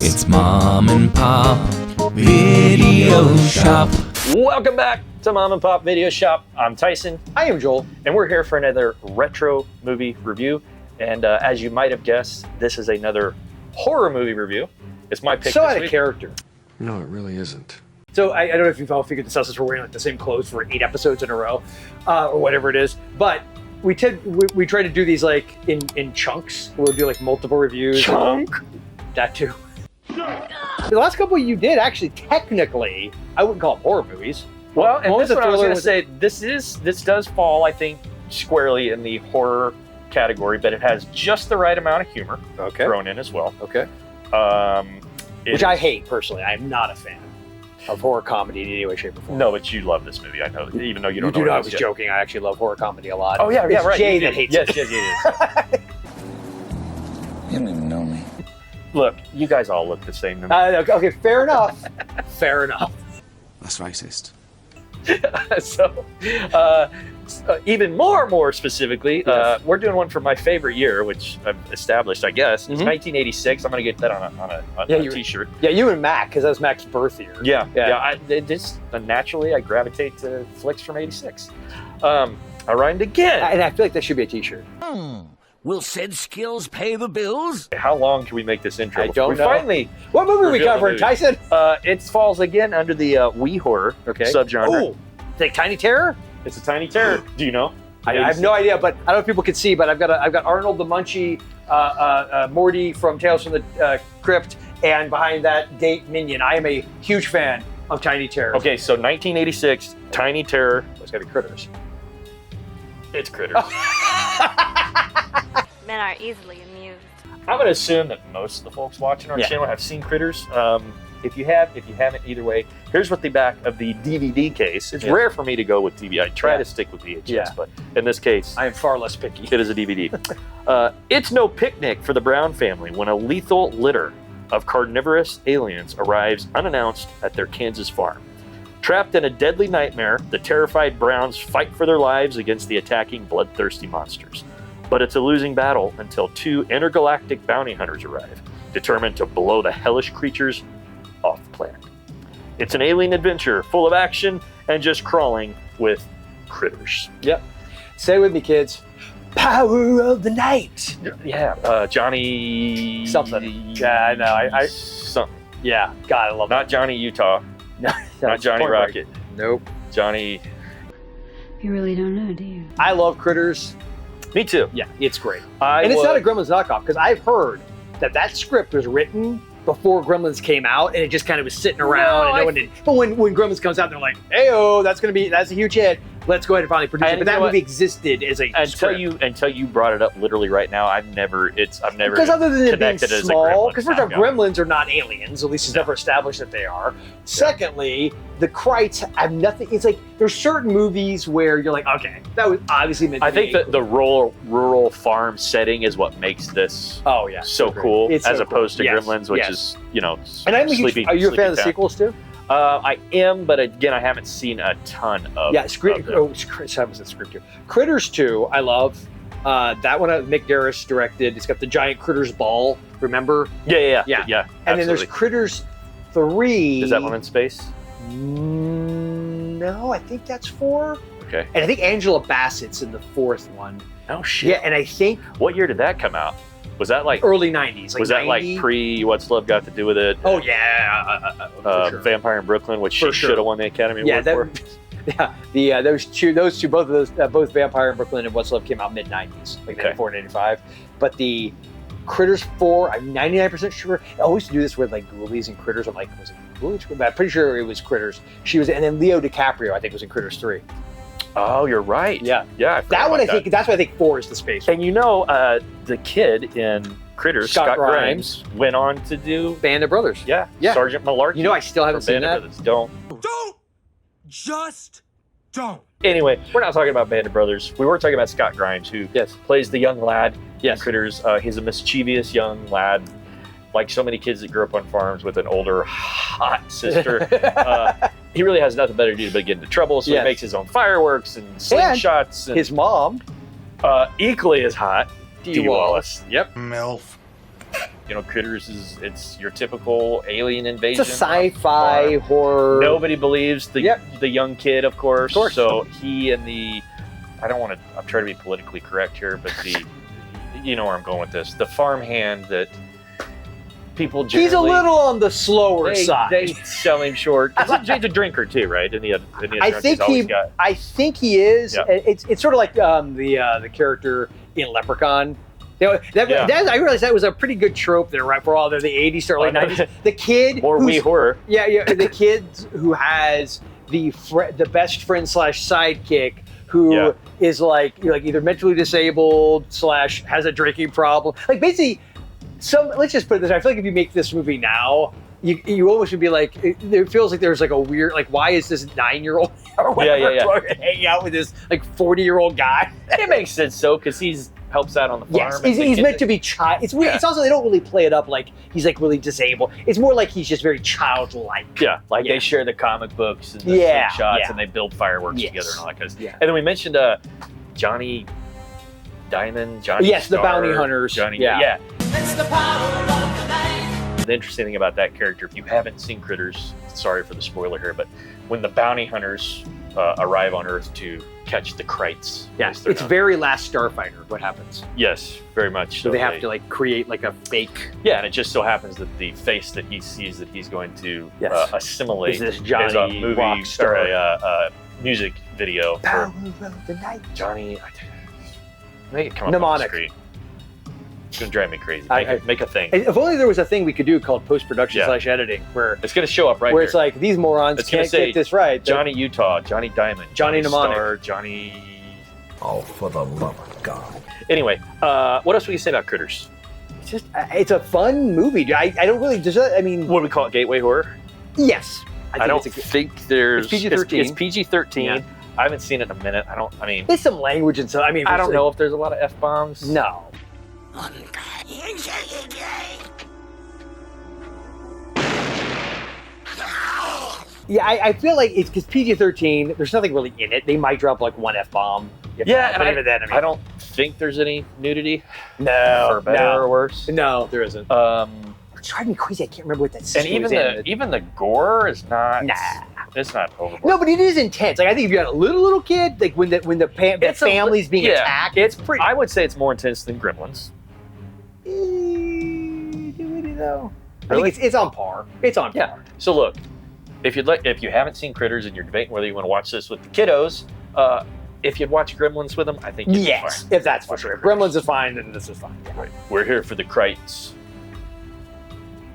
It's Mom and Pop Video Shop. Welcome back to Mom and Pop Video Shop. I'm Tyson. I am Joel. And we're here for another retro movie review. And as you might have guessed, this is another horror movie review. It's my pick. So this out of week. character. No, it really isn't. So I don't know if you've all figured this out since we're wearing like the same clothes for 8 episodes in a row, or whatever it is. But we try to do these like in chunks. We'll do like multiple reviews. Chunk? That too. The last couple you did actually, technically, I wouldn't call them horror movies. Well, and One this was a one I was thriller, going to say, this does fall, I think, squarely in the horror category, but it has just the right amount of humor thrown in as well. Okay. Which I hate personally. I'm not a fan of horror comedy in any way, shape, or form. No, but you love this movie. I know, even though you don't You know do what know I it was is yet. joking. I actually love horror comedy a lot. Oh yeah, It's right. Jay You that do. hates yes, it. Yes. You don't even know me. Look, you guys all look the same to me. Okay, fair enough. Fair enough. That's racist. So, even more specifically, Yes. we're doing one for my favorite year, which I've established, I guess. It's Mhm. 1986. I'm going to get that on a T-shirt. Yeah, you and Mac, because that was Mac's birth year. Yeah. Naturally, I gravitate to flicks from '86. I rhymed again. And I feel like that should be a T-shirt. Will said skills pay the bills? How long can we make this intro? I before don't we know. Finally, What movie are we reveal the covering, movie. Tyson? It falls again under the Wii horror subgenre. Oh, like Tiny Terror? It's a tiny terror. Do you know? I have no idea, but I don't know if people can see, but I've got Arnold the Munchie, Morty from Tales from the Crypt, and behind that, Date Minion. I am a huge fan of Tiny Terror. Okay, so 1986, Tiny Terror. It's gotta be Critters. It's Critters. Men are easily amused. I'm going to assume that most of the folks watching our channel have seen Critters. If you haven't, either way, here's what the back of the DVD case. It's rare for me to go with DVD. I try to stick with VHS, but in this case, I am far less picky. it is a DVD. It's no picnic for the Brown family when a lethal litter of carnivorous aliens arrives unannounced at their Kansas farm. Trapped in a deadly nightmare, the terrified Browns fight for their lives against the attacking bloodthirsty monsters. But it's a losing battle until 2 intergalactic bounty hunters arrive, determined to blow the hellish creatures off the planet. It's an alien adventure full of action and just crawling with critters. Yep. Say it with me, kids. Power of the night. Yeah, Johnny... Something. Yeah, I know. Something. Yeah, God, I love Not Johnny Utah, that. not Johnny Point Break. Rocket, Nope. Johnny... You really don't know, do you? I love Critters. Me too. Yeah, it's great. And It's not a Gremlins knockoff, because I've heard that script was written before Gremlins came out, and it just kind of was sitting around, and no one did. But when Gremlins comes out, they're like, "Hey-oh, that's a huge hit. Let's go ahead and finally produce it." But that movie existed as a script. Until you brought it up literally right now, I've never Because other than it being connected as a small, Gremlins because first off, knockoff. Gremlins are not aliens. At least it's never established that they are. Secondly, the Krites have nothing. It's like there's certain movies where you're like, okay, that was obviously meant to I be. think that the rural farm setting is what makes this Oh yeah, so great. cool, It's as so opposed to cool. Yes, Gremlins, which yes. is And I'm a huge. sleeping. Are you a fan of the Sleeping sequels too? I am, but again, I haven't seen a ton of. Yeah, of them. Critters 2, I love. That one Mick Garris directed. It's got the giant Critters ball. Remember? Yeah. And then there's absolutely. Critters 3. Is that one in space? No, I think that's 4. Okay. And I think Angela Bassett's in the 4th one. Oh shit. Yeah, and I think What year did that come out? Was that like? early 90s. Like was that 90? like pre What's Love Got to Do with It? Oh yeah, for sure. Vampire in Brooklyn, which For she sure. should have won the Academy Yeah, Award for. those two, both of those, both Vampire in Brooklyn and What's Love came out mid 90s, like Okay. 94 and 85. But the Critters 4, I'm 99% sure. I always do this with like Ghoulies and Critters. I'm like, was it Ghoulies? But I'm pretty sure it was Critters. She was, and then Leo DiCaprio, I think, was in Critters 3. Oh, you're right. Yeah. I forgot That one, about I think, that's why I think 4 is the space one. And the kid in Critters, Scott Scott Grimes. Grimes, went on to do Band of Brothers. Yeah. Yeah. Sergeant Malarkey. You know, I still haven't from seen Band that. of Brothers. Just don't. Anyway, we're not talking about Band of Brothers. We were talking about Scott Grimes, who plays the young lad in Critters. He's a mischievous young lad, like so many kids that grew up on farms with an older, hot sister. He really has nothing better to do but get into trouble, so he makes his own fireworks and slingshots. And his mom, equally as hot, Dee Wallace. Yep. MILF. Critters it's your typical alien invasion. It's a sci-fi horror. Nobody believes the young kid, of course. So he and I'm trying to be politically correct here, but you know where I'm going with this. The farmhand that people generally... He's a little on the slower side. They sell him short. He's a drinker too, right? I think he is. Yeah. It's sort of like the character in Leprechaun. I realized that was a pretty good trope there, right? For all the 80s, early 90s. The kid... More wee horror. Yeah, the kid who has the best friend / sidekick who is like either mentally disabled / has a drinking problem. Like basically, let's just put it this way. I feel like if you make this movie now, you almost would be like, it feels like there's like a weird, like, why is this 9-year-old or whatever hanging out with this like 40-year-old guy? It makes sense though, because helps out on the farm. Yes, he's meant to be child. It's weird. Yeah. It's also, they don't really play it up like he's like really disabled. It's more like he's just very childlike. Yeah, they share the comic books and the shots and they build fireworks together and all that kind of stuff. Yeah. And then we mentioned Johnny Diamond, Johnny Yes, Star, the bounty hunters. Johnny, yeah. It's the power of the name. The interesting thing about that character, if you haven't seen Critters, sorry for the spoiler here, but when the bounty hunters arrive on Earth to catch the Krites. Yes, it's very Last Starfighter what happens. Yes, very much so. They have to like create like a fake... Yeah, and it just so happens that the face that he sees that he's going to assimilate is this Johnny is a movie rock star. Or a music video Power of the night. Johnny... Make it come up Mnemonic. on the screen. It's going to drive me crazy. Make a thing. If only there was a thing we could do called post-production / editing where... It's going to show up right where here. It's like, these morons can't get this right. Johnny Utah, Johnny Diamond, Johnny Mnemonic. Star, Johnny... Oh, for the love of God. Anyway, what else would you say about Critters? It's just, it's a fun movie. I don't really... I mean... What do we call it? Gateway horror? Yes. I don't think there's... It's PG-13. It's PG-13. Yeah. I haven't seen it in a minute. There's some language and stuff. I mean... I don't know if there's a lot of F-bombs. No. Yeah, I feel like it's because PG-13, there's nothing really in it. They might drop like one F-bomb. Yeah, and even then, I don't think there's any nudity. No. For better or worse. No, there isn't. It's driving me crazy. I can't remember what that scene is. And even the gore is not... Nah. It's not overboard. No, but it is intense. Like I think if you had a little kid, like when the family's being attacked, it's pretty... I would say it's more intense than Gremlins. Though. Really? I think it's on par. It's on par. So look, if you haven't seen Critters and you're debating whether you want to watch this with the kiddos, if you'd watch Gremlins with them, I think you'd be fine. If that's for sure. Gremlins is fine, then this is fine. Yeah. Right. We're here for the Krites.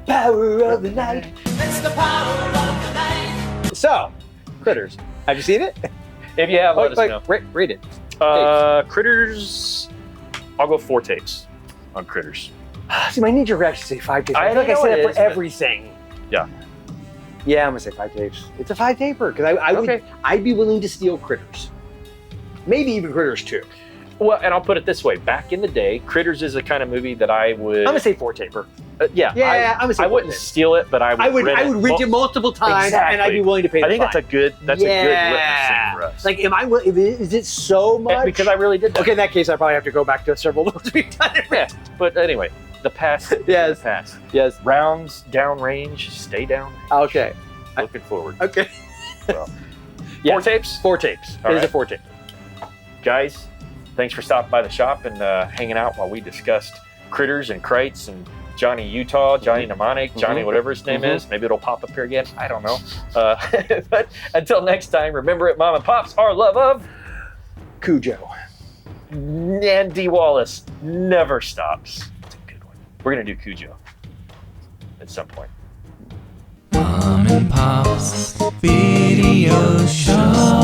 Power of the night. It's the power of the night. So, Critters. Have you seen it? If you have, let us know. Rate it. Critters. I'll go 4 tapes on Critters. See, my knee-jerk reaction is say 5 tapes. I feel like I say that for everything. Yeah. Yeah, I'm gonna say 5 tapes. It's a 5 taper because I'd be willing to steal Critters. Maybe even Critters 2. Well, and I'll put it this way: back in the day, Critters is a kind of movie that I would. I'm gonna say 4 taper. I'm gonna say I wouldn't steal it, but I would rent it multiple times, and I'd be willing to pay. I think that's a good litmus thing for us. Like, is it so much? Because I really did that. Okay, in that case, I probably have to go back to several of those we've done. Yeah, but anyway, the past. Yes. The past. Yes. Rounds down range, stay down. Okay. Looking forward. Okay. Well, 4 tapes. 4 tapes. It is a 4 tape. Guys, thanks for stopping by the shop and hanging out while we discussed Critters and Krites and Johnny Utah, Johnny Mnemonic, Johnny whatever his name is. Maybe it'll pop up here again. I don't know. But until next time, remember it, Mom and Pops, our love of Cujo. And Dee Wallace never stops. It's a good one. We're going to do Cujo at some point. Mom and Pop's Video Show.